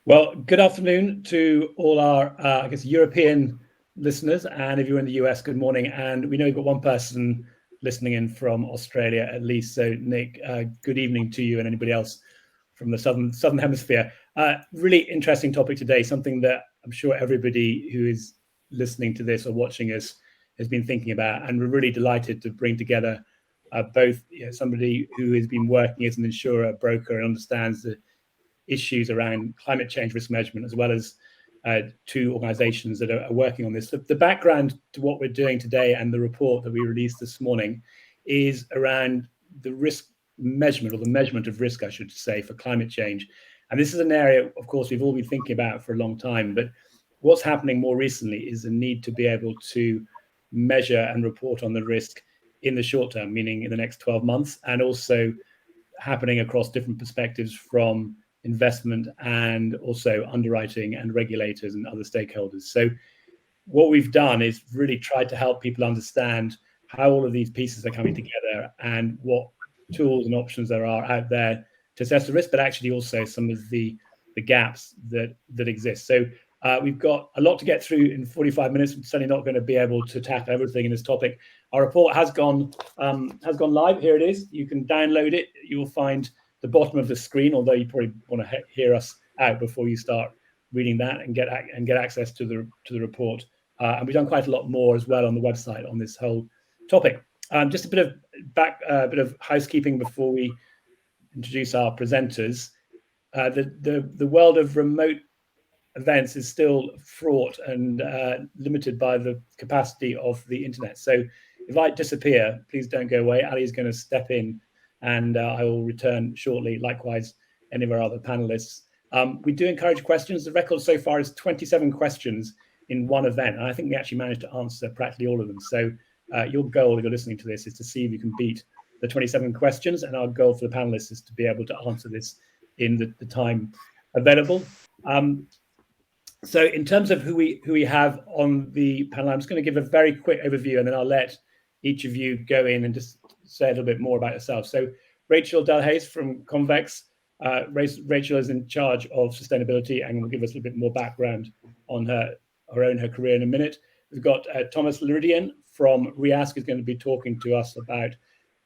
Well, good afternoon to all our, European listeners, and if you're in the US, good morning. And we know we've got one person listening in from Australia at least. So, Nick, good evening to you and anybody else from the southern hemisphere. Really interesting topic today, something that I'm sure everybody who is listening to this or watching us has been thinking about, and we're really delighted to bring together both somebody who has been working as an insurer, broker, and understands the issues around climate change risk management, as well as two organizations that are working on this. The background to what we're doing today and the report that we released this morning is around the risk measurement, or the measurement of risk, I should say, for climate change. And this is an area, of course, we've all been thinking about for a long time, but what's happening more recently is the need to be able to measure and report on the risk in the short term, meaning in the next 12 months, and also happening across different perspectives from investment and also underwriting and regulators and other stakeholders. So what we've done is really tried to help people understand how all of these pieces are coming together and what tools and options there are out there to assess the risk, but actually also some of the gaps that exist. So we've got a lot to get through in 45 minutes. We're certainly not going to be able to tackle everything in this topic. Our report has gone live. Here it is. You can download it. You will find the bottom of the screen, although you probably want to hear us out before you start reading that and get access to the report. And we've done quite a lot more as well on the website on this whole topic. Just a bit of housekeeping before we introduce our presenters. The world of remote events is still fraught and limited by the capacity of the internet. So if I disappear, please don't go away. Ali is going to step in, and I will return shortly. Likewise, any of our other panelists. We do encourage questions. The record so far is 27 questions in one event, and I think we actually managed to answer practically all of them. So your goal, if you're listening to this, is to see if you can beat the 27 questions, and our goal for the panelists is to be able to answer this in the time available. So in terms of who we have on the panel, I'm just going to give a very quick overview, and then I'll let each of you go in and just say a little bit more about yourself. So Rachel Delhaise from Convex. Rachel is in charge of sustainability and will give us a little bit more background on her career in a minute. We've got Thomas Loridan from Reask, who's going to be talking to us about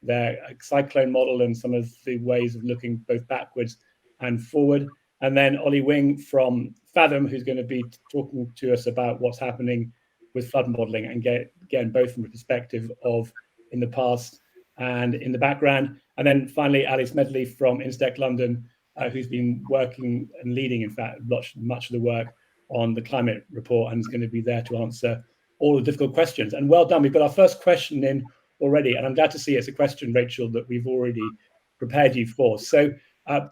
their cyclone model and some of the ways of looking both backwards and forward. And then Ollie Wing from Fathom, who's going to be talking to us about what's happening with flood modeling, and again, both from a perspective of in the past and in the background. And then finally, Ali Smedley from InsTech London, who's been working and leading, in fact, much of the work on the climate report, and is going to be there to answer all the difficult questions. And well done, we've got our first question in already, and I'm glad to see it's a question, Rachel, that we've already prepared you for. So,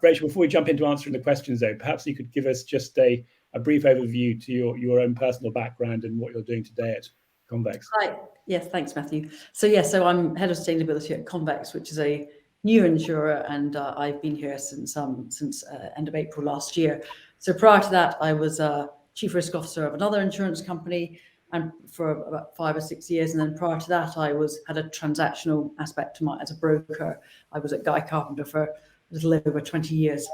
Rachel, before we jump into answering the questions, though, perhaps you could give us just a brief overview to your own personal background and what you're doing today at Convex. Hi. Yes, thanks, Matthew. So I'm head of sustainability at Convex, which is a new insurer, and I've been here since end of April last year. So prior to that, I was chief risk officer of another insurance company, and for about 5 or 6 years. And then prior to that, had a transactional aspect to as a broker. I was at Guy Carpenter for a little over 20 years.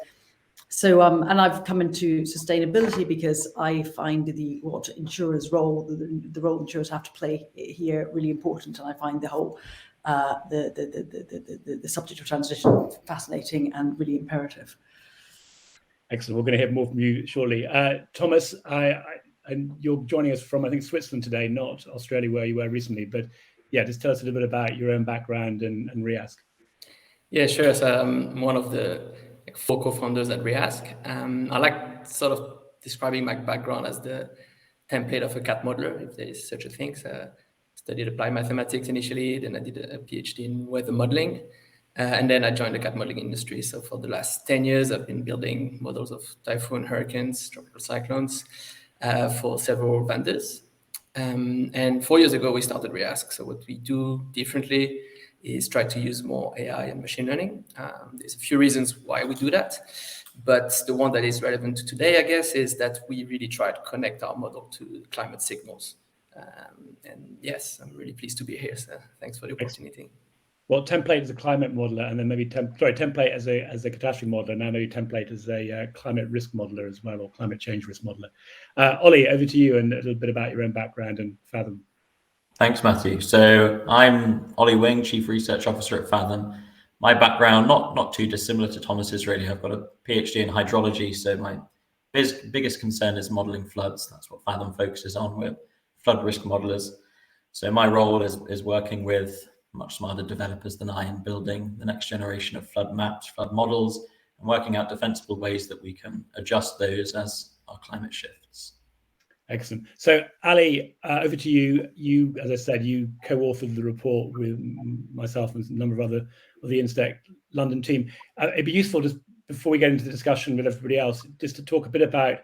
So, and I've come into sustainability because I find what insurers' role, the role insurers have to play here, really important, and I find the whole the subject of transition fascinating and really imperative. Excellent. We're going to hear more from you shortly, Thomas. And you're joining us from, I think, Switzerland today, not Australia, where you were recently. But yeah, just tell us a little bit about your own background and Reask. Yeah, sure. So I'm one of the 4 co-founders at Reask. I like sort of describing my background as the template of a cat modeler, if there is such a thing. So I studied applied mathematics initially, then I did a PhD in weather modeling, and then I joined the cat modeling industry. So for the last 10 years, I've been building models of typhoon, hurricanes, tropical cyclones for several vendors. And 4 years ago, we started Reask. So what we do differently is try to use more AI and machine learning. There's a few reasons why we do that, but the one that is relevant to today, I guess, is that we really try to connect our model to climate signals. And yes, I'm really pleased to be here. So thanks for the opportunity. Well, template as a climate modeler, and then maybe template as a catastrophe modeler. Now maybe template as a climate risk modeler as well, or climate change risk modeler. Ollie, over to you, and a little bit about your own background and Fathom. Thanks, Matthew. So I'm Ollie Wing, Chief Research Officer at Fathom. My background, not too dissimilar to Thomas's really. I've got a PhD in hydrology, so my biggest concern is modeling floods. That's what Fathom focuses on. We're flood risk modelers. So my role is working with much smarter developers than I in building the next generation of flood maps, flood models, and working out defensible ways that we can adjust those as our climate shifts. Excellent. So Ali, over to you. You, as I said, you co-authored the report with myself and a number of other of the InsTech London team. It'd be useful, just before we get into the discussion with everybody else, just to talk a bit about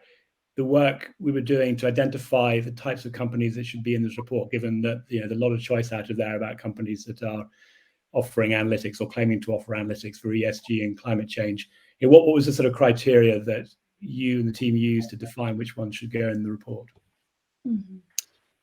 the work we were doing to identify the types of companies that should be in this report, given that there's a lot of choice out of there about companies that are offering analytics or claiming to offer analytics for ESG and climate change. What was the sort of criteria that you and the team used to define which ones should go in the report? Mm-hmm.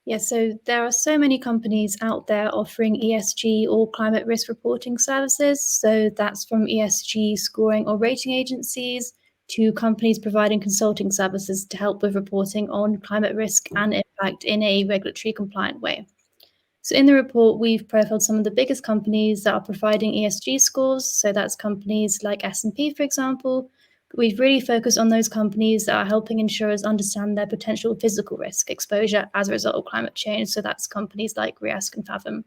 Yeah, so there are so many companies out there offering ESG or climate risk reporting services. So that's from ESG scoring or rating agencies to companies providing consulting services to help with reporting on climate risk and impact in a regulatory compliant way. So in the report, we've profiled some of the biggest companies that are providing ESG scores. So that's companies like S&P, for example. We've really focused on those companies that are helping insurers understand their potential physical risk exposure as a result of climate change. So that's companies like Reask and Fathom.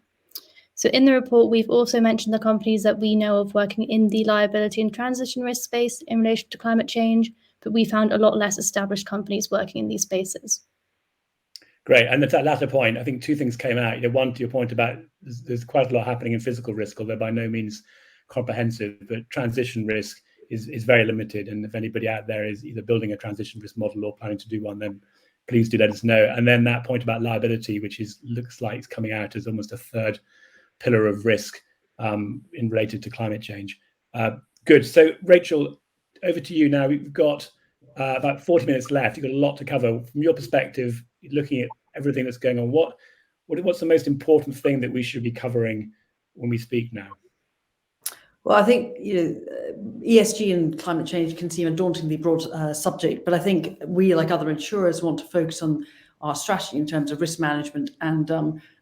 So in the report, we've also mentioned the companies that we know of working in the liability and transition risk space in relation to climate change, but we found a lot less established companies working in these spaces. Great. And at that latter point, I think two things came out. One, to your point about there's quite a lot happening in physical risk, although by no means comprehensive, but transition risk is very limited. And if anybody out there is either building a transition risk model or planning to do one, then please do let us know. And then that point about liability, which looks like it's coming out as almost a third pillar of risk in related to climate change. Good. So Rachel, over to you now. We've got about 40 minutes left. You've got a lot to cover. From your perspective, looking at everything that's going on, what's the most important thing that we should be covering when we speak now? Well, I think ESG and climate change can seem a dauntingly broad subject, but I think we, like other insurers, want to focus on our strategy in terms of risk management and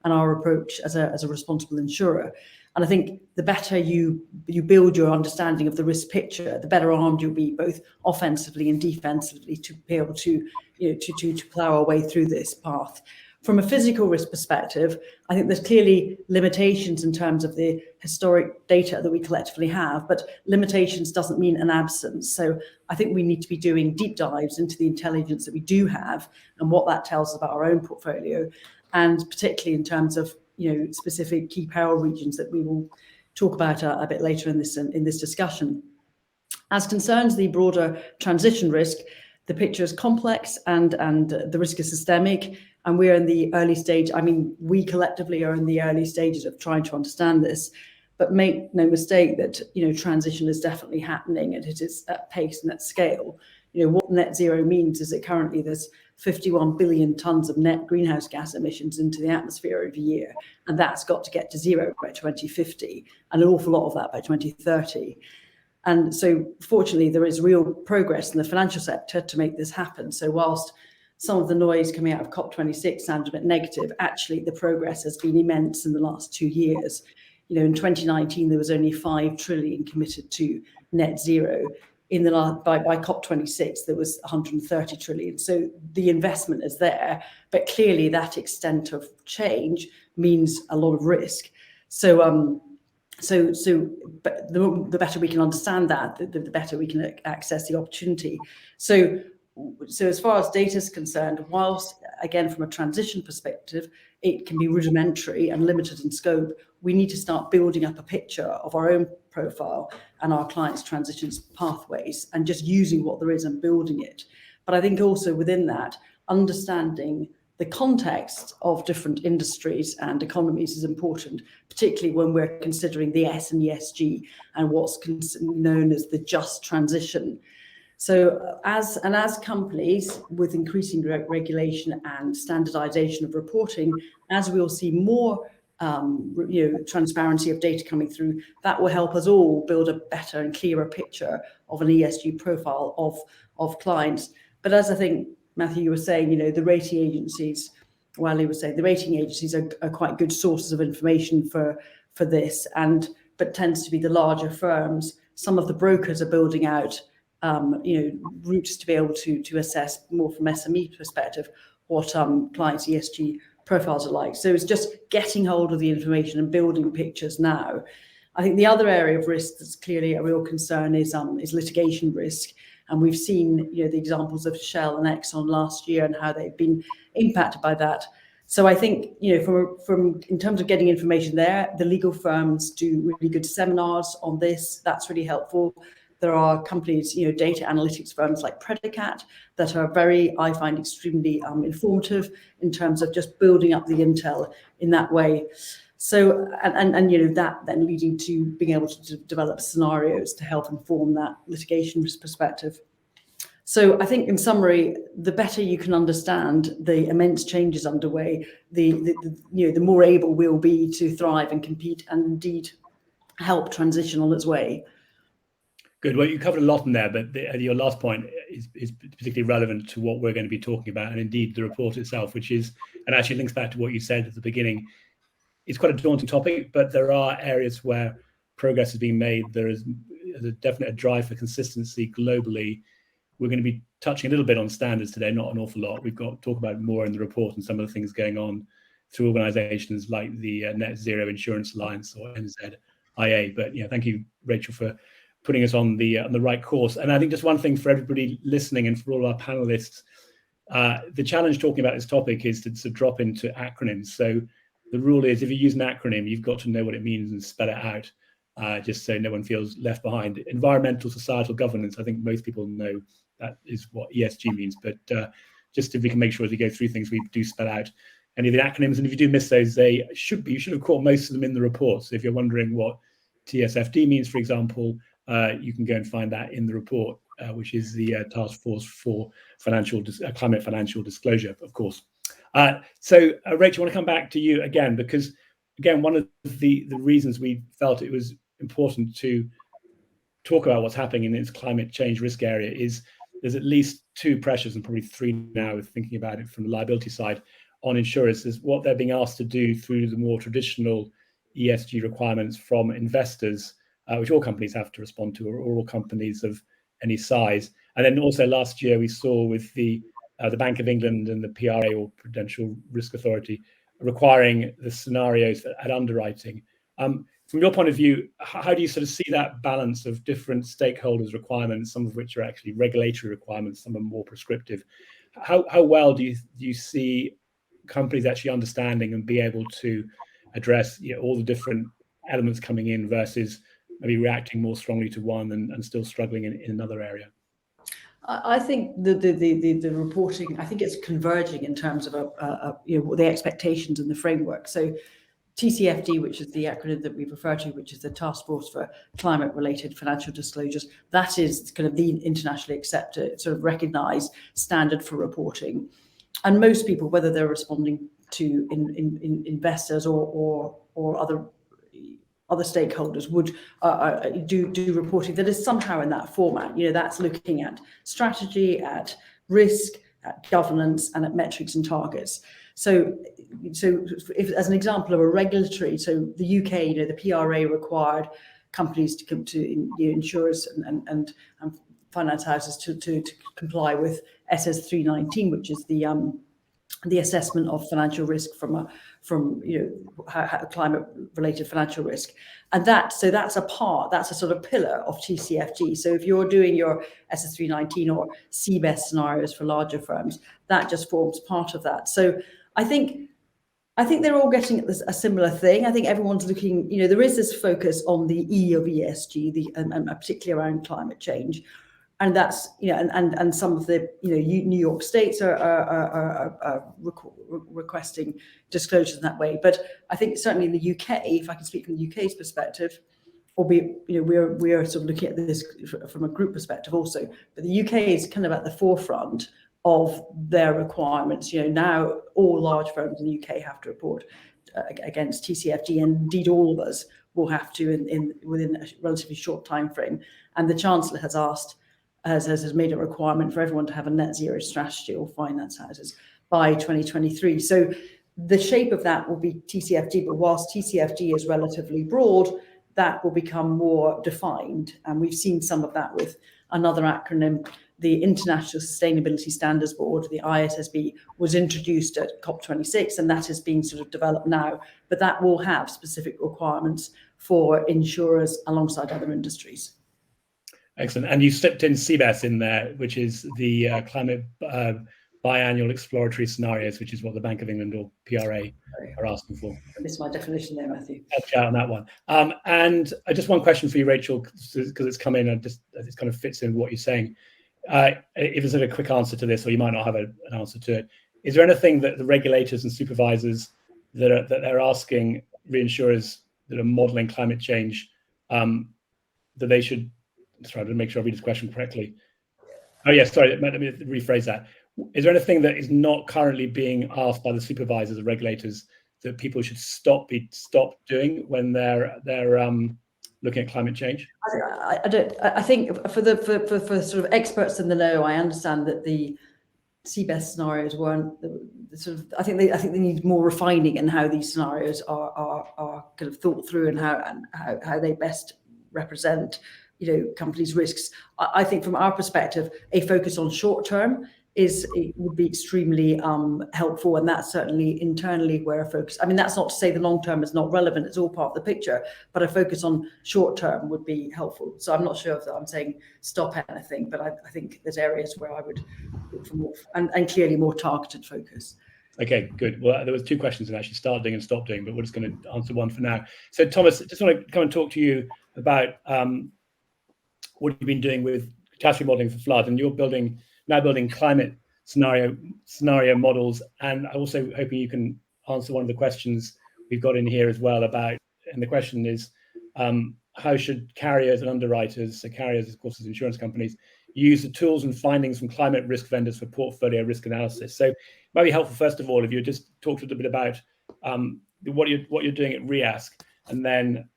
our approach as a responsible insurer. And I think the better you build your understanding of the risk picture, the better armed you'll be, both offensively and defensively, to be able to plough our way through this path. From a physical risk perspective, I think there's clearly limitations in terms of the historic data that we collectively have, but limitations doesn't mean an absence. So I think we need to be doing deep dives into the intelligence that we do have and what that tells us about our own portfolio, and particularly in terms of specific key peril regions that we will talk about a bit later in this discussion. As concerns the broader transition risk, the picture is complex and the risk is systemic, and we're in the early stage. I mean, we collectively are in the early stages of trying to understand this, but make no mistake that transition is definitely happening, and it is at pace and at scale. What net zero means is that currently there's 51 billion tons of net greenhouse gas emissions into the atmosphere every year, and that's got to get to zero by 2050, and an awful lot of that by 2030. And so fortunately, there is real progress in the financial sector to make this happen. So whilst some of the noise coming out of COP26 sounds a bit negative, actually the progress has been immense in the last 2 years. In 2019, there was only 5 trillion committed to net zero. By COP26, there was 130 trillion. So the investment is there, but clearly that extent of change means a lot of risk. So but the better we can understand that, the better we can access the opportunity. So as far as data is concerned, whilst, again, from a transition perspective, it can be rudimentary and limited in scope, we need to start building up a picture of our own profile and our clients' transitions pathways, and just using what there is and building it. But I think also within that, understanding the context of different industries and economies is important, particularly when we're considering the S and ESG and what's known as the just transition. So as companies with increasing regulation and standardization of reporting, as we'll see more transparency of data coming through, that will help us all build a better and clearer picture of an ESG profile of clients. But as I think, Matthew, you were saying, the rating agencies, Wally was saying, the rating agencies are quite good sources of information for this, but tends to be the larger firms. Some of the brokers are building out routes to be able to assess more from SME perspective what clients' ESG profiles are like. So it's just getting hold of the information and building pictures now. I think the other area of risk that's clearly a real concern is litigation risk. And we've seen the examples of Shell and Exxon last year and how they've been impacted by that. So I think from in terms of getting information there, the legal firms do really good seminars on this. That's really helpful. There are companies, data analytics firms like Predicat that are I find extremely informative in terms of just building up the intel in that way. So, and that then leading to being able to develop scenarios to help inform that litigation risk perspective. So I think in summary, the better you can understand the immense changes underway, the more able we'll be to thrive and compete and indeed help transition on its way. Good. Well, you covered a lot in there, but your last point is particularly relevant to what we're going to be talking about, and indeed the report itself, and actually links back to what you said at the beginning. It's quite a daunting topic, but there are areas where progress is being made. There is a definite drive for consistency globally. We're going to be touching a little bit on standards today, not an awful lot. We've got to talk about more in the report and some of the things going on through organisations like the Net Zero Insurance Alliance or NZIA. But thank you, Rachel, for putting us on the right course. And I think just one thing for everybody listening and for all our panelists, the challenge talking about this topic is to drop into acronyms. So the rule is if you use an acronym, you've got to know what it means and spell it out, just so no one feels left behind. Environmental, societal, governance, I think most people know that is what ESG means. But just if we can make sure as we go through things, we do spell out any of the acronyms. And if you do miss those, you should have caught most of them in the report. So if you're wondering what TSFD means, for example, you can go and find that in the report, which is the Task Force for Climate Financial Disclosure, of course. So, Rachel, I want to come back to you again, because, again, one of the reasons we felt it was important to talk about what's happening in this climate change risk area is there's at least two pressures, and probably three now, thinking about it from the liability side, on insurers, is what they're being asked to do through the more traditional ESG requirements from investors, which all companies have to respond to, or all companies of any size. And then also last year we saw with the Bank of England and the PRA, or Prudential Risk Authority, requiring the scenarios at underwriting. From your point of view, how do you sort of see that balance of different stakeholders' requirements, some of which are actually regulatory requirements, some are more prescriptive? How well do you see companies actually understanding and be able to address all the different elements coming in versus maybe reacting more strongly to one and still struggling in another area? I think the reporting, I think it's converging in terms of the expectations and the framework. So TCFD, which is the acronym that we refer to, which is the Task Force for Climate-Related Financial Disclosures, that is kind of the internationally accepted, sort of recognised standard for reporting. And most people, whether they're responding to investors or other stakeholders, would do reporting that is somehow in that format. That's looking at strategy, at risk, at governance, and at metrics and targets. So if, as an example of a regulatory, so the UK, the PRA required companies to come to insurers and finance houses to comply with SS 319, which is the assessment of financial risk from climate-related financial risk, and that's a sort of pillar of TCFD. So if you're doing your SS 319 or CBEST scenarios for larger firms, that just forms part of that. So I think they're all getting at a similar thing. I think everyone's looking. There is this focus on the E of ESG, and particularly around climate change. And that's and some of the New York states are requesting disclosures in that way. But I think certainly in the UK, if I can speak from the UK's perspective, albeit we're sort of looking at this from a group perspective also, but the UK is kind of at the forefront of their requirements. Now all large firms in the UK have to report against TCFD, and indeed all of us will have to within a relatively short time frame. And the Chancellor has made a requirement for everyone to have a net zero strategy, or finance houses, by 2023. So the shape of that will be TCFD, but whilst TCFD is relatively broad, that will become more defined. And we've seen some of that with another acronym. The International Sustainability Standards Board, the ISSB, was introduced at COP26, and that is being sort of developed now. But that will have specific requirements for insurers alongside other industries. Excellent. And you slipped in CBES in there, which is the climate biannual exploratory scenarios, which is what the Bank of England or PRA are asking for. I missed my definition there, Matthew. Help you out on that one. And just one question for you, Rachel, because it's come in and it kind of fits in with what you're saying. If there's a quick answer to this, or you might not have an answer to it, is there anything that the regulators and supervisors that they're asking reinsurers that are modelling climate change that they should? Sorry, to make sure I read this question correctly. Oh yes, sorry. Let me rephrase that. Is there anything that is not currently being asked by the supervisors or regulators that people should stop doing when they're looking at climate change? I think for sort of experts in the know, I understand that the CBES scenarios weren't I think they need more refining in how these scenarios are kind of thought through, and how they best represent companies' risks. I think from our perspective, a focus on short term would be extremely helpful, and that's certainly internally where a focus. I mean, that's not to say the long term is not relevant; it's all part of the picture. But a focus on short term would be helpful. So I'm not sure if I'm saying stop anything, but I think there's areas where I would look for more and clearly more targeted focus. Okay, good. Well, there was two questions in actually: start doing and stop doing, but we're just going to answer one for now. So, Thomas, just want to come and talk to you about what you've been doing with catastrophe modelling for flood, and you're now building climate scenario models. And I'm also hoping you can answer one of the questions we've got in here as well about, and the question is, how should carriers and underwriters, so carriers, of course, as insurance companies, use the tools and findings from climate risk vendors for portfolio risk analysis? So it might be helpful, first of all, if you just talk a little bit about what you're doing at Reask, and then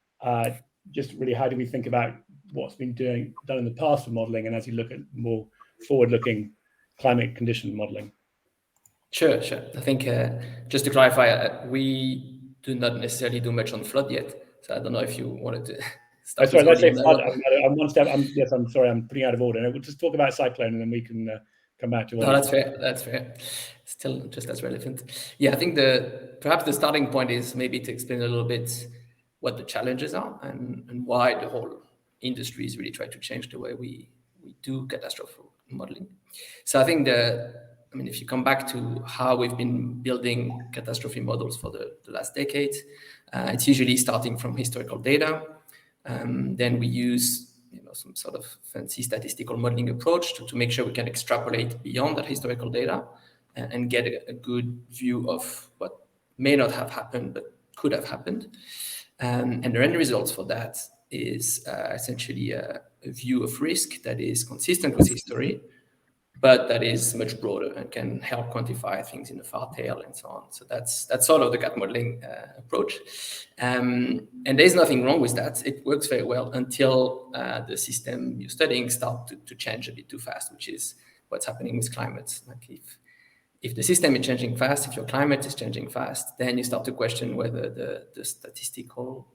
just really how do we think about what's been done in the past for modelling, and as you look at more forward-looking climate condition modelling. Sure. I think just to clarify, we do not necessarily do much on flood yet. So I don't know if you wanted to start. Sorry, let's say flood. I'm one step. I'm sorry. I'm putting out of order. We'll just talk about cyclone, and then we can come back to. No, that's fair. That's fair. Still just as relevant. Yeah, I think perhaps the starting point is maybe to explain a little bit what the challenges are and why the whole industry is really trying to change the way we do catastrophe modeling. So I think if you come back to how we've been building catastrophe models for the last decade, it's usually starting from historical data. Then we use some sort of fancy statistical modeling approach to make sure we can extrapolate beyond that historical data and get a good view of what may not have happened but could have happened. And the end results for that is essentially a view of risk that is consistent with history, but that is much broader and can help quantify things in the far tail and so on. So that's sort of the cat modeling approach. And there's nothing wrong with that. It works very well until the system you're studying start to change a bit too fast, which is what's happening with climate. Like if the system is changing fast, if your climate is changing fast, then you start to question whether the statistical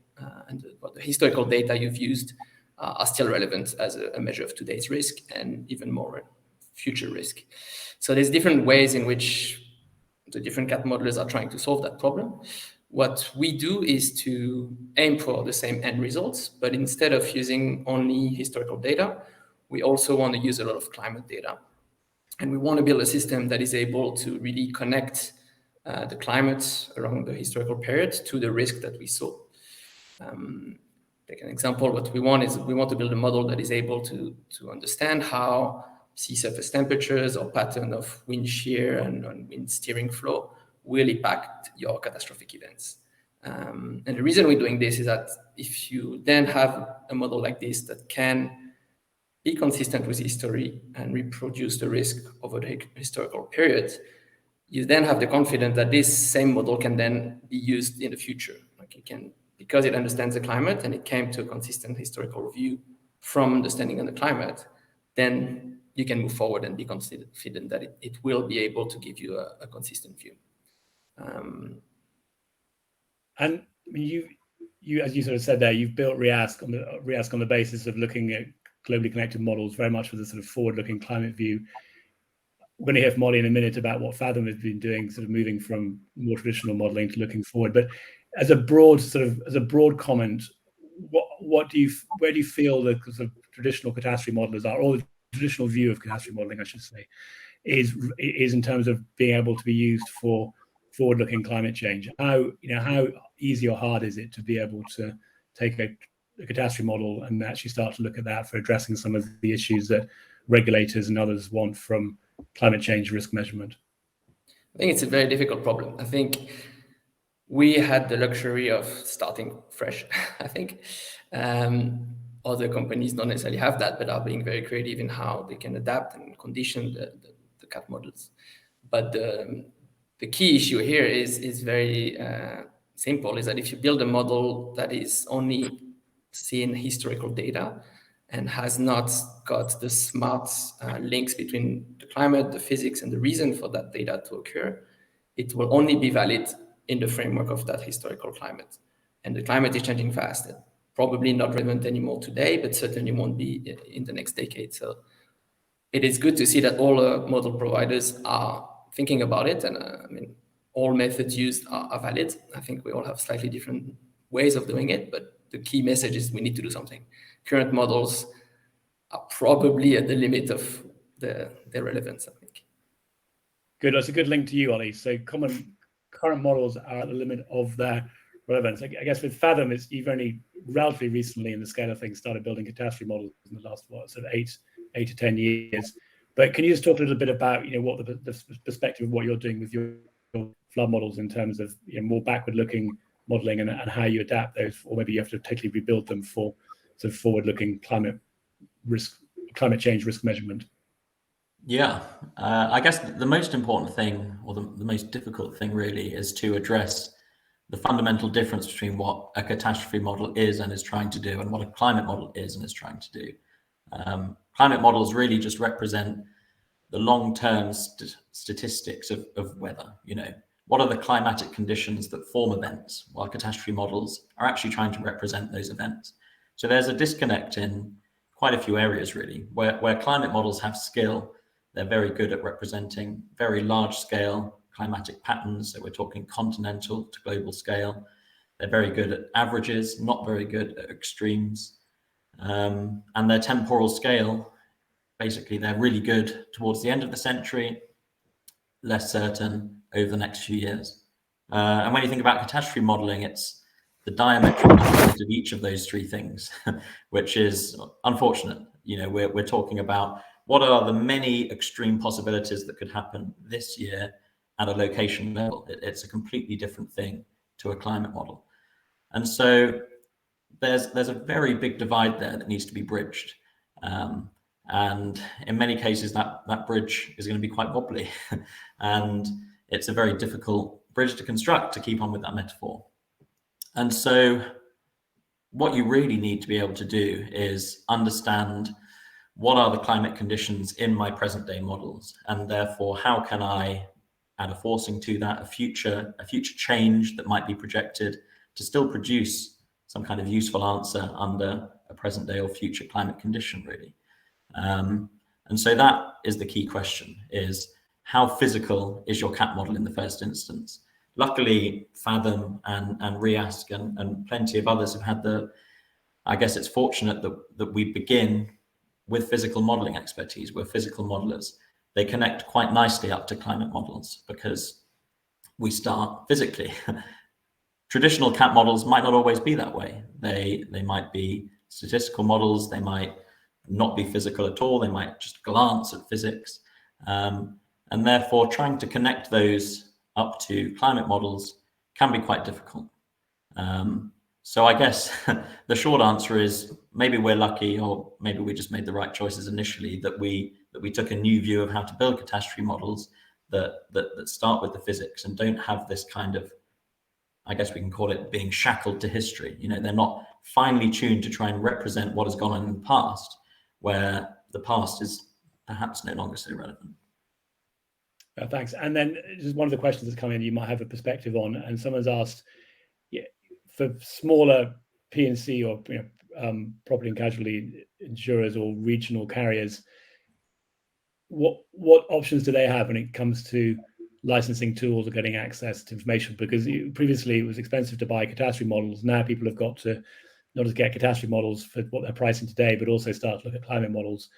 and the historical data you've used are still relevant as a measure of today's risk and even more future risk. So there's different ways in which the different cat modelers are trying to solve that problem. What we do is to aim for the same end results, but instead of using only historical data, we also want to use a lot of climate data. And we want to build a system that is able to really connect the climate around the historical period to the risk that we saw. Take an example. What we want is we want to build a model that is able to understand how sea surface temperatures or pattern of wind shear and wind steering flow will impact your catastrophic events. And the reason we're doing this is that if you then have a model like this that can be consistent with history and reproduce the risk over the historical period, you then have the confidence that this same model can then be used in the future. Like it can, because it understands the climate and it came to a consistent historical view from understanding on the climate, then you can move forward and be confident that it will be able to give you a consistent view. And I mean, you, as you sort of said there, you've built Reask on the basis of looking at globally connected models, very much with a sort of forward-looking climate view. We're going to hear from Ollie in a minute about what Fathom has been doing, sort of moving from more traditional modeling to looking forward. But as a broad comment, where do you feel the sort of traditional catastrophe modelers are, or the traditional view of catastrophe modeling, I should say, is in terms of being able to be used for forward-looking climate change? How easy or hard is it to be able to take a catastrophe model and actually start to look at that for addressing some of the issues that regulators and others want from climate change risk measurement? I think it's a very difficult problem. I think we had the luxury of starting fresh. I think other companies don't necessarily have that, but are being very creative in how they can adapt and condition the CAT models. But the key issue here is very simple, is that if you build a model that is only seeing historical data and has not got the smart links between the climate, the physics, and the reason for that data to occur, it will only be valid in the framework of that historical climate. And the climate is changing fast. It's probably not relevant anymore today, but certainly won't be in the next decade. So it is good to see that all model providers are thinking about it. And I mean, all methods used are valid. I think we all have slightly different ways of doing it, but the key message is we need to do something. Current models are probably at the limit of their relevance, I think. Good. That's a good link to you, Ollie. So current models are at the limit of their relevance. I guess with Fathom, you've only relatively recently, in the scale of things, started building catastrophe models in the last sort of 8 to 10 years. But can you just talk a little bit about what the perspective of what you're doing with your flood models in terms of more backward-looking modeling and how you adapt those, or maybe you have to totally rebuild them for sort of forward-looking climate change risk measurement? Yeah, I guess the most important thing, or the most difficult thing really, is to address the fundamental difference between what a catastrophe model is and is trying to do and what a climate model is and is trying to do. Climate models really just represent the long-term statistics of weather. What are the climatic conditions that form events, while catastrophe models are actually trying to represent those events. So there's a disconnect in quite a few areas really, where climate models have skill. They're very good at representing very large scale climatic patterns. So we're talking continental to global scale. They're very good at averages, not very good at extremes. And their temporal scale, basically they're really good towards the end of the century, less certain over the next few years. And when you think about catastrophe modeling, it's the diametric opposite of each of those three things, which is unfortunate. We're talking about what are the many extreme possibilities that could happen this year at a location level. It's a completely different thing to a climate model. And so there's a very big divide there that needs to be bridged. And in many cases, that bridge is going to be quite wobbly. And it's a very difficult bridge to construct, to keep on with that metaphor. And so what you really need to be able to do is understand what are the climate conditions in my present day models, and therefore how can I add a forcing to that, a future change that might be projected to still produce some kind of useful answer under a present day or future climate condition, really. And so that is the key question, is how physical is your CAT model in the first instance? Luckily, Fathom and Reask and plenty of others have had I guess it's fortunate that we begin with physical modeling expertise. We're physical modelers. They connect quite nicely up to climate models because we start physically. Traditional CAT models might not always be that way. They might be statistical models. They might not be physical at all. They might just glance at physics. And therefore, trying to connect those up to climate models can be quite difficult. So I guess the short answer is maybe we're lucky, or maybe we just made the right choices initially, that we took a new view of how to build catastrophe models that start with the physics and don't have this kind of, I guess we can call it being shackled to history. You know, they're not finely tuned to try and represent what has gone on in the past, where the past is perhaps no longer so relevant. Thanks. And then just one of the questions that's come in, you might have a perspective on, and someone's asked, for smaller P&C or property and casualty insurers or regional carriers, what options do they have when it comes to licensing tools or getting access to information? Because previously it was expensive to buy catastrophe models. Now people have got to not just get catastrophe models for what they're pricing today, but also start to look at climate models.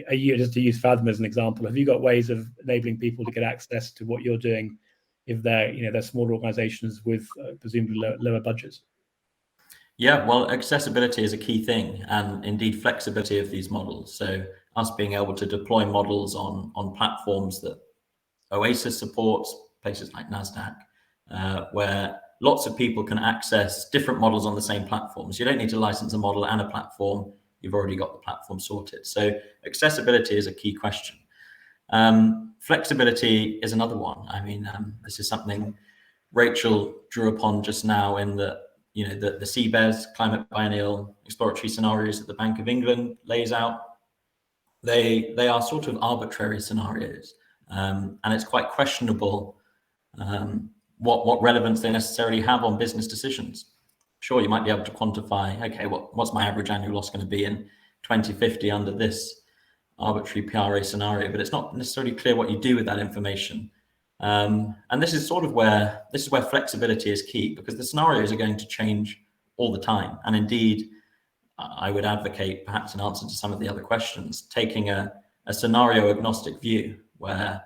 Are you, just to use Fathom as an example, have you got ways of enabling people to get access to what you're doing if they're smaller organizations with presumably lower budgets? Yeah, well, accessibility is a key thing, and indeed flexibility of these models. So us being able to deploy models on platforms that Oasis supports, places like NASDAQ, where lots of people can access different models on the same platforms. You don't need to license a model and a platform. You've already got the platform sorted. So accessibility is a key question. Flexibility is another one. I mean, this is something Rachel drew upon just now in the CBES, climate biennial exploratory scenarios that the Bank of England lays out. They are sort of arbitrary scenarios, and it's quite questionable what relevance they necessarily have on business decisions. Sure, you might be able to quantify, okay, what's my average annual loss going to be in 2050 under this arbitrary PRA scenario, but it's not necessarily clear what you do with that information. And this is where flexibility is key, because the scenarios are going to change all the time. And indeed, I would advocate, perhaps in answer to some of the other questions, taking a scenario agnostic view where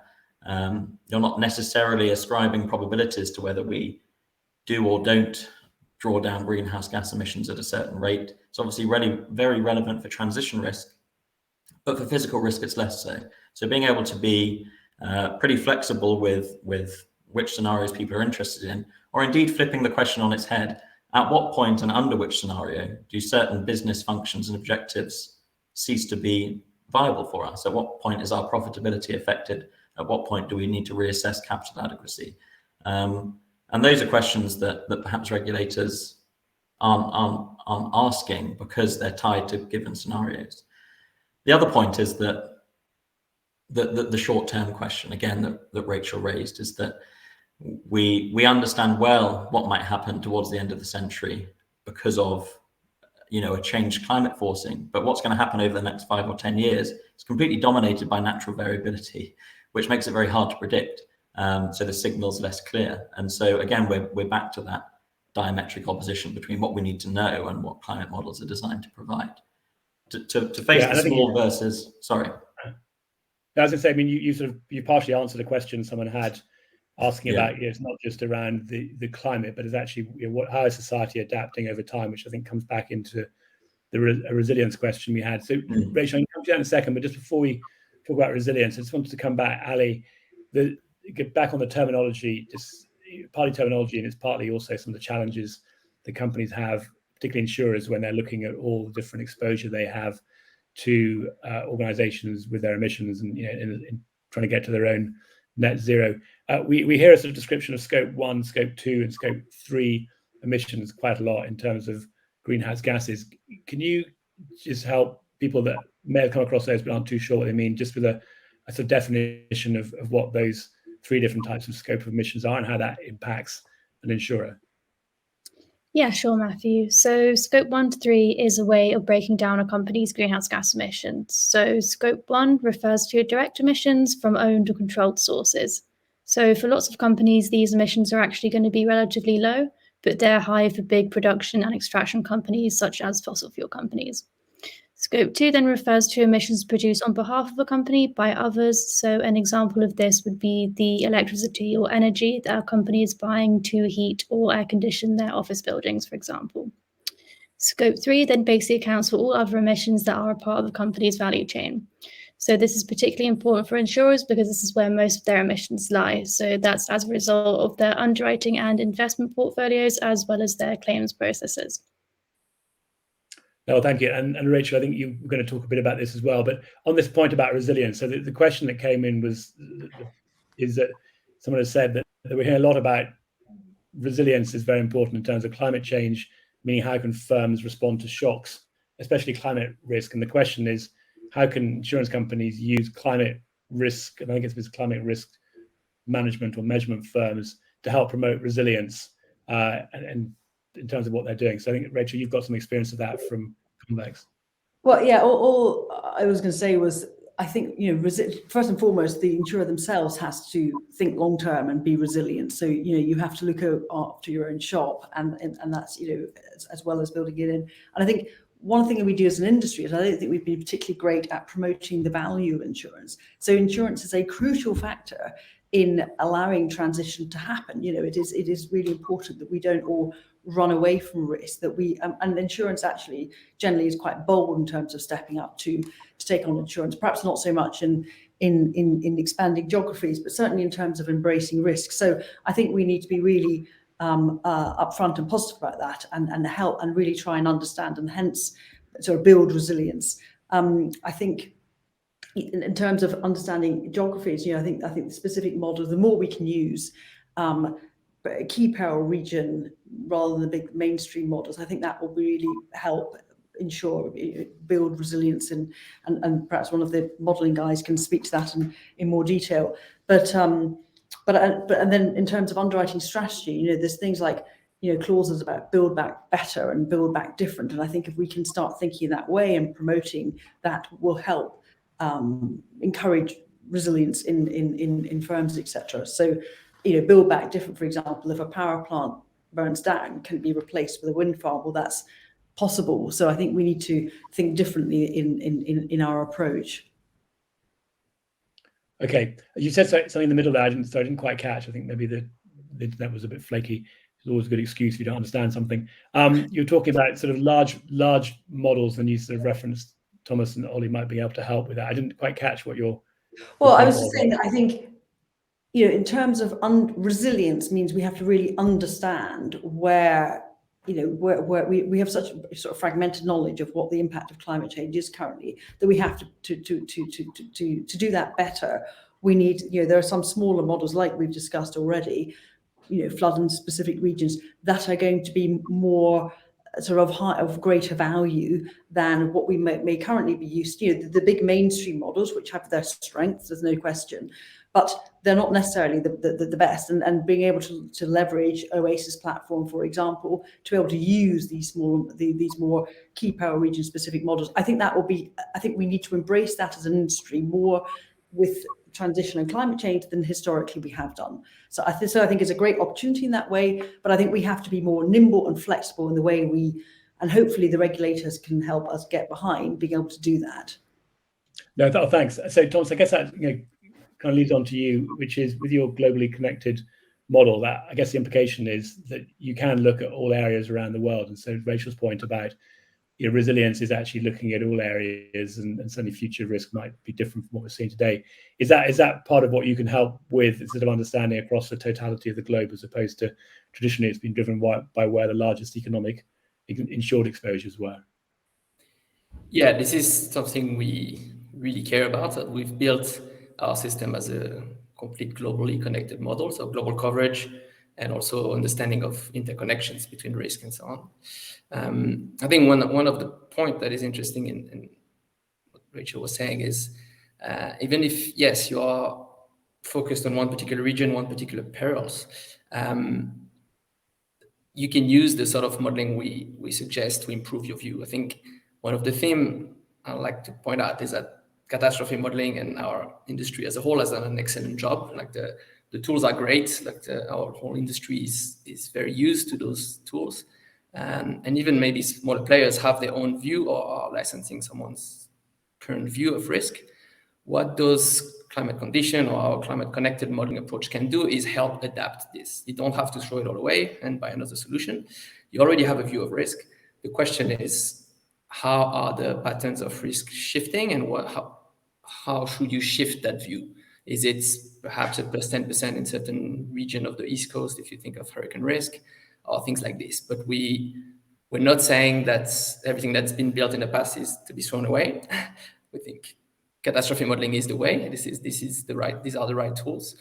you're not necessarily ascribing probabilities to whether we do or don't draw down greenhouse gas emissions at a certain rate. It's obviously really very relevant for transition risk, but for physical risk, it's less so. So being able to be pretty flexible with which scenarios people are interested in, or indeed flipping the question on its head, at what point and under which scenario do certain business functions and objectives cease to be viable for us? At what point is our profitability affected? At what point do we need to reassess capital adequacy? And those are questions that perhaps regulators aren't asking because they're tied to given scenarios. The other point is that the short-term question, again, that Rachel raised, is that we understand well what might happen towards the end of the century because of a changed climate forcing, but what's going to happen over the next 5 or 10 years is completely dominated by natural variability, which makes it very hard to predict. So the signal's less clear. And so again, we're back to that diametric opposition between what we need to know and what climate models are designed to provide. To face the small versus, sorry. I was going to say, I mean, you partially answered a question someone had asking about, it's not just around the climate, but it's actually how is society adapting over time, which I think comes back into the resilience question we had. So Rachel, I'll come to that in a second, but just before we talk about resilience, I just wanted to come back, Ali, get back on the terminology, just partly terminology, and it's partly also some of the challenges the companies have, particularly insurers, when they're looking at all the different exposure they have to organizations with their emissions and in trying to get to their own net zero. We hear a sort of description of scope 1, scope 2, and scope 3 emissions quite a lot in terms of greenhouse gases. Can you just help people that may have come across those but aren't too sure what they mean, just with a sort of definition of what those 3 different types of scope of emissions are and how that impacts an insurer? Yeah, sure, Matthew. So scope 1 to 3 is a way of breaking down a company's greenhouse gas emissions. So scope 1 refers to direct emissions from owned or controlled sources. So for lots of companies, these emissions are actually going to be relatively low, but they're high for big production and extraction companies such as fossil fuel companies. Scope 2 then refers to emissions produced on behalf of a company by others. So an example of this would be the electricity or energy that a company is buying to heat or air condition their office buildings, for example. Scope 3 then basically accounts for all other emissions that are a part of the company's value chain. So this is particularly important for insurers because this is where most of their emissions lie. So that's as a result of their underwriting and investment portfolios, as well as their claims processes. No, thank you. And Rachel, I think you were going to talk a bit about this as well, but on this point about resilience, so the question that came in was is that someone has said that we hear a lot about resilience is very important in terms of climate change, meaning how can firms respond to shocks, especially climate risk. And the question is, how can insurance companies use climate risk, and I guess it's climate risk management or measurement firms, to help promote resilience and in terms of what they're doing. So I think, Rachel, you've got some experience of that from Convex. Well, yeah, all I was going to say was, I think, first and foremost, the insurer themselves has to think long term and be resilient. So, you have to look after your own shop, and that's, as well as building it in. And I think one thing that we do as an industry is, I don't think we've been particularly great at promoting the value of insurance. So insurance is a crucial factor in allowing transition to happen. It is really important that we don't all run away from risk, that we and insurance actually generally is quite bold in terms of stepping up to take on insurance, perhaps not so much in expanding geographies, but certainly in terms of embracing risk. So I think we need to be really upfront and positive about that, and help and really try and understand, and hence sort of build resilience. I think in terms of understanding geographies, I think the specific model, the more we can use key peril region rather than the big mainstream models, I think that will really help ensure build resilience, and perhaps one of the modelling guys can speak to that in more detail. But then in terms of underwriting strategy, there's things like clauses about build back better and build back different, and I think if we can start thinking that way and promoting that, will help encourage resilience in firms, etc. So build back different, for example, if a power plant burns down, can be replaced with a wind farm. Well, that's possible. So I think we need to think differently in our approach. Okay, you said something in the middle there, I didn't quite catch. I think maybe the internet was a bit flaky. It's always a good excuse if you don't understand something. You're talking about sort of large models, and you sort of referenced Thomas and Ollie might be able to help with that. I didn't quite catch what your I was just saying that I think in terms of resilience means we have to really understand where we have such sort of fragmented knowledge of what the impact of climate change is currently, that we have to do that better. We need, there are some smaller models, like we've discussed already, flood and specific regions, that are going to be more sort of greater value than what we may currently be used to. The big mainstream models, which have their strengths, there's no question, but they're not necessarily the best. And being able to leverage Oasis platform, for example, to be able to use these more key peril region specific models, I think we need to embrace that as an industry more with transition and climate change than historically we have done. So I think it's a great opportunity in that way, but I think we have to be more nimble and flexible in the way and hopefully the regulators can help us get behind being able to do that. No, thanks. So Thomas, I guess that kind of leads on to you, which is with your globally connected model, that I guess the implication is that you can look at all areas around the world. And so Rachel's point about resilience is actually looking at all areas, and certainly future risk might be different from what we're seeing today. Is that part of what you can help with, instead of understanding across the totality of the globe, as opposed to traditionally it's been driven by where the largest economic insured exposures were? Yeah, this is something we really care about. We've built our system as a complete globally connected model, so global coverage and also understanding of interconnections between risk and so on. I think one of the point that is interesting in what Rachel was saying is, even if, yes, you are focused on one particular region, one particular perils, you can use the sort of modeling we suggest to improve your view. I think one of the themes I like to point out is that catastrophe modeling and our industry as a whole has done an excellent job. Like the tools are great. Like our whole industry is very used to those tools. And even maybe smaller players have their own view or are licensing someone's current view of risk. What those climate condition or our climate connected modeling approach can do is help adapt this. You don't have to throw it all away and buy another solution. You already have a view of risk. The question is, how are the patterns of risk shifting, and how should you shift that view? Is it perhaps a plus 10% in certain region of the East Coast if you think of hurricane risk, or things like this? But we're not saying that everything that's been built in the past is to be thrown away. We think catastrophe modeling is the way. These are the right tools.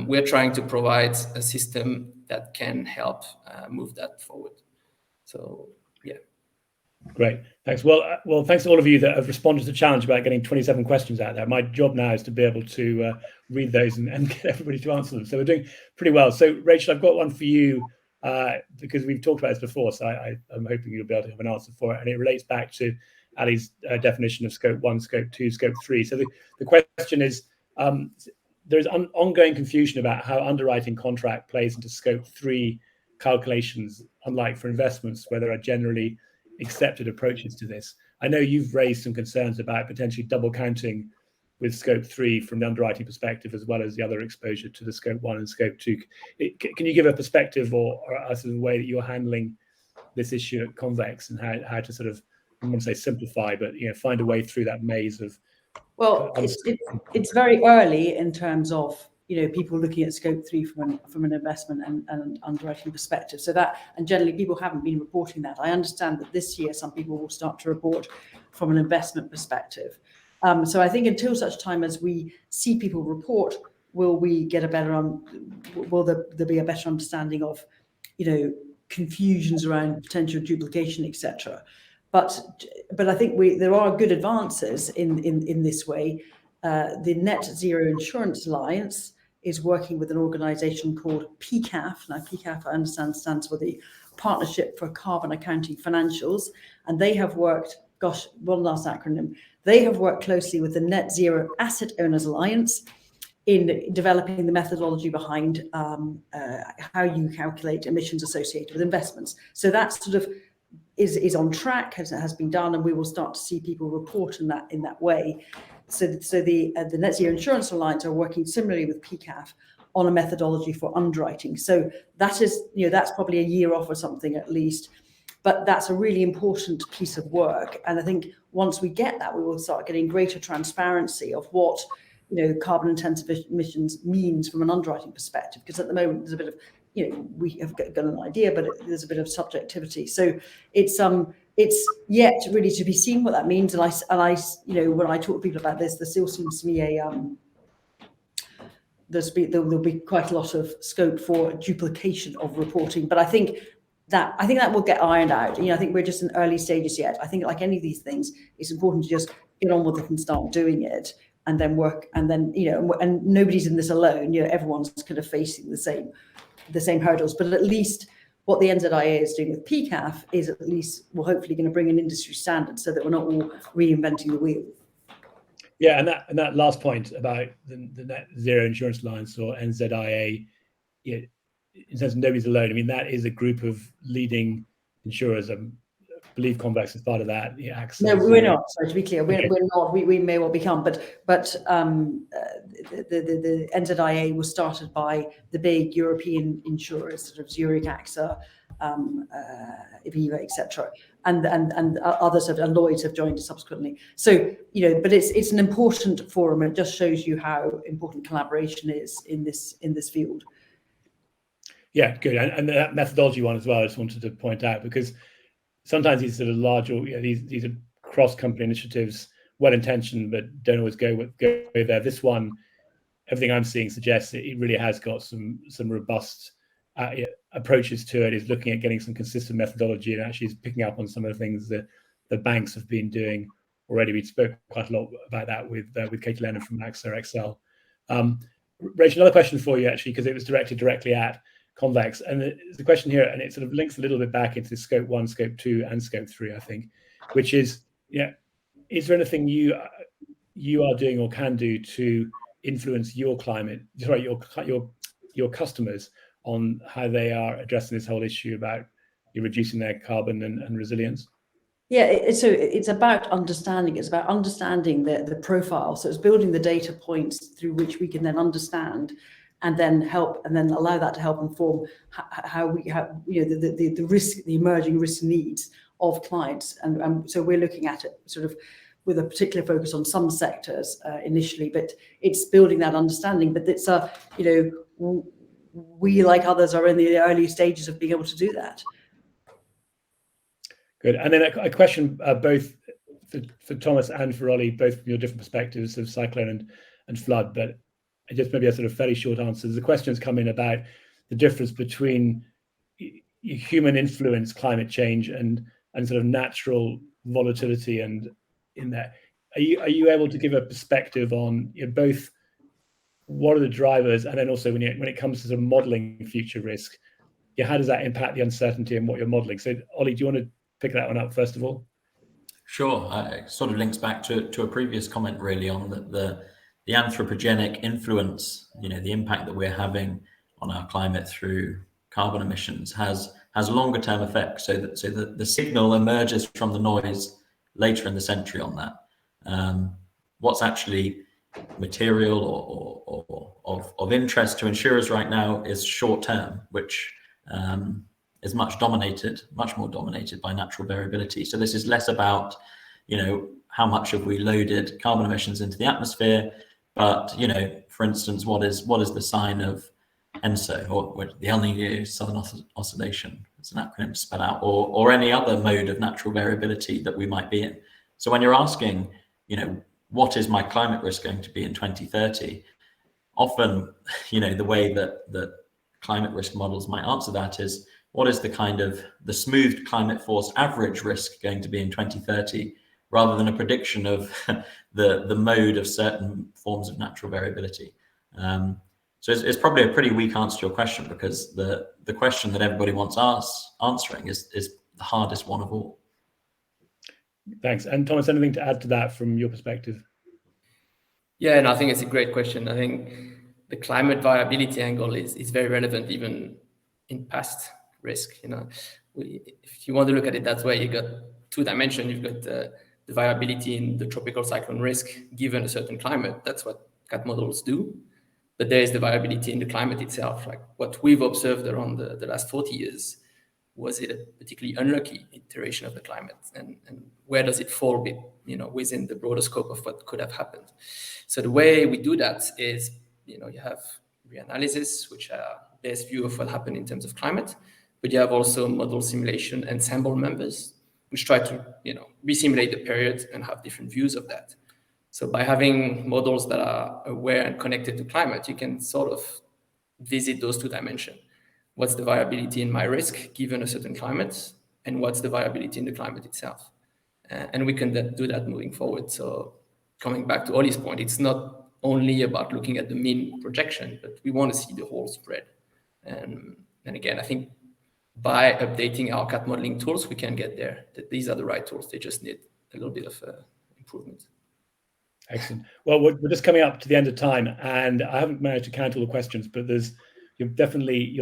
we're trying to provide a system that can help move that forward. So yeah. Great, thanks. Well, thanks to all of you that have responded to the challenge about getting 27 questions out there. My job now is to be able to read those and get everybody to answer them. So we're doing pretty well. So Rachel, I've got one for you because we've talked about this before. So I'm hoping you'll be able to have an answer for it. And it relates back to Ali's definition of scope 1, scope 2, scope 3. So the question is, there's ongoing confusion about how underwriting contract plays into scope 3 calculations, unlike for investments where there are generally accepted approaches to this. I know you've raised some concerns about potentially double counting with scope 3 from the underwriting perspective, as well as the other exposure to the scope 1 and scope 2. Can you give a perspective or a sort of way that you're handling this issue at Convex, and how to sort of, I don't want to say simplify, but find a way through that maze of? Well, it's very early in terms of people looking at scope 3 from an investment and underwriting perspective. So that, and generally people haven't been reporting that. I understand that this year some people will start to report from an investment perspective. So I think until such time as we see people report, will there be a better understanding of confusions around potential duplication, etc. But I think there are good advances in this way. The Net Zero Insurance Alliance is working with an organisation called PCAF. Now, PCAF, I understand, stands for the Partnership for Carbon Accounting Financials, and they have worked. Gosh, one last acronym. They have worked closely with the Net Zero Asset Owners Alliance in developing the methodology behind how you calculate emissions associated with investments. So that sort of is on track, has been done, and we will start to see people report in that way. So the Net Zero Insurance Alliance are working similarly with PCAF on a methodology for underwriting. So that is, that's probably a year off or something at least, but that's a really important piece of work. And I think once we get that, we will start getting greater transparency of what carbon intensive emissions means from an underwriting perspective. Because at the moment there's a bit of, we have got an idea, but there's a bit of subjectivity. So it's yet really to be seen what that means. And I when I talk to people about this, there still seems to me there'll be quite a lot of scope for duplication of reporting. But I think that will get ironed out. I think we're just in early stages yet. I think like any of these things, it's important to just get on with it and start doing it, and then work. And then and nobody's in this alone. Everyone's kind of facing the same hurdles. But at least what the NZIA is doing with PCAF is at least we're hopefully going to bring an industry standard so that we're not all reinventing the wheel. Yeah, and that last point about the Net Zero Insurance Alliance, or NZIA, in terms of nobody's alone. I mean, that is a group of leading insurers. I believe Convex is part of that. AXA, no, we're not. Sorry, to be clear, we're not. We may well become, but the NZIA was started by the big European insurers, sort of Zurich, AXA, Aviva, etc. And others and Lloyd's have joined subsequently. So but it's an important forum, and it just shows you how important collaboration is in this field. Yeah, good. And that methodology one as well, I just wanted to point out, because sometimes these sort of larger, these are cross-company initiatives, well-intentioned, but don't always go there. This one, everything I'm seeing suggests it really has got some robust approaches to it. Is looking at getting some consistent methodology, and actually is picking up on some of the things that the banks have been doing already. We spoke quite a lot about that with Katie Lennon from AXA XL. Rachel, another question for you, actually, because it was directed directly at Convex, and there's a question here, and it sort of links a little bit back into scope 1, scope 2, and scope 3, I think, which is, is there anything you are doing or can do to influence your customers on how they are addressing this whole issue about reducing their carbon and resilience? Yeah, so it's about understanding. It's about understanding the profile. So it's building the data points through which we can then understand, and then help, and then allow that to help inform how the risk, the emerging risk needs of clients. And so we're looking at it sort of with a particular focus on some sectors initially, but it's building that understanding. But it's we, like others, are in the early stages of being able to do that. Good. And then a question both for Thomas and for Ollie, both from your different perspectives of cyclone and flood. But just maybe a sort of fairly short answer. The questions come in about the difference between human influence climate change and sort of natural volatility, and in that, are you able to give a perspective on both what are the drivers, and then also when it comes to sort of modeling future risk, how does that impact the uncertainty and what you're modeling? So Ollie, do you want to pick that one up first of all? Sure. It sort of links back to a previous comment really on the anthropogenic influence, the impact that we're having on our climate through carbon emissions has longer term effects. So that the signal emerges from the noise later in the century on that. What's actually material or of interest to insurers right now is short term, which is much more dominated by natural variability. So this is less about, how much have we loaded carbon emissions into the atmosphere, but, for instance, what is the sign of ENSO, or the El Nino Southern Oscillation, it's an acronym to spell out, or any other mode of natural variability that we might be in. So when you're asking, what is my climate risk going to be in 2030? Often, the way that climate risk models might answer that is, what is the smoothed climate force average risk going to be in 2030, rather than a prediction of the mode of certain forms of natural variability. So it's probably a pretty weak answer to your question, because the question that everybody wants answering is the hardest one of all. Thanks. And Thomas, anything to add to that from your perspective? Yeah, and I think it's a great question. I think the climate variability angle is very relevant even in past risk. If you want to look at it that way, you got two dimensions. You've got the variability in the tropical cyclone risk given a certain climate. That's what CAT models do. But there is the variability in the climate itself. Like what we've observed around the last 40 years, was it a particularly unlucky iteration of the climate? And where does it fall within the broader scope of what could have happened? So the way we do that is, you have reanalysis, which are best view of what happened in terms of climate, but you have also model simulation and sample members, which try to, resimulate the period and have different views of that. So by having models that are aware and connected to climate, you can sort of visit those two dimensions. What's the variability in my risk given a certain climate, and what's the variability in the climate itself? And we can do that moving forward. So coming back to Ollie's point, it's not only about looking at the mean projection, but we want to see the whole spread. And again, I think by updating our CAT modeling tools, we can get there. That these are the right tools. They just need a little bit of improvement. Excellent. Well, we're just coming up to the end of time, and I haven't managed to count all the questions, but you're definitely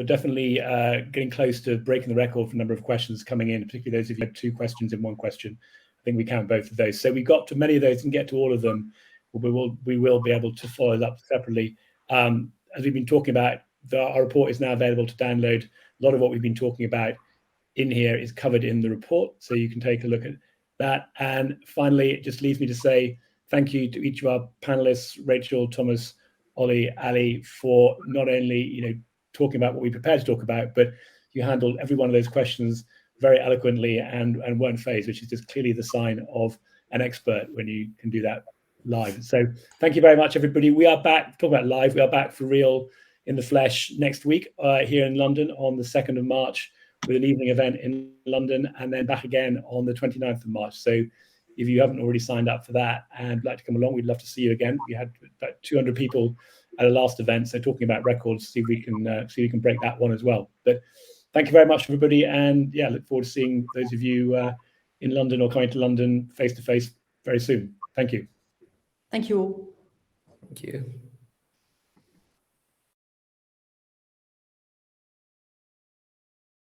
getting close to breaking the record for the number of questions coming in, particularly those of you who had 2 questions in one question. I think we count both of those. So we got to many of those and get to all of them. We will be able to follow it up separately. As we've been talking about, our report is now available to download. A lot of what we've been talking about in here is covered in the report, so you can take a look at that. And finally, it just leaves me to say thank you to each of our panelists, Rachel, Thomas, Ollie, Ali, for not only talking about what we prepared to talk about, but you handled every one of those questions very eloquently and weren't phased, which is just clearly the sign of an expert when you can do that live. So thank you very much, everybody. We are back, talking about live, we are back for real in the flesh next week here in London on the 2nd of March with an evening event in London, and then back again on the 29th of March. So if you haven't already signed up for that and would like to come along, we'd love to see you again. We had about 200 people at a last event, so talking about records, see if we can break that one as well. But thank you very much, everybody, and yeah, look forward to seeing those of you in London or coming to London face to face very soon. Thank you. Thank you all. Thank you.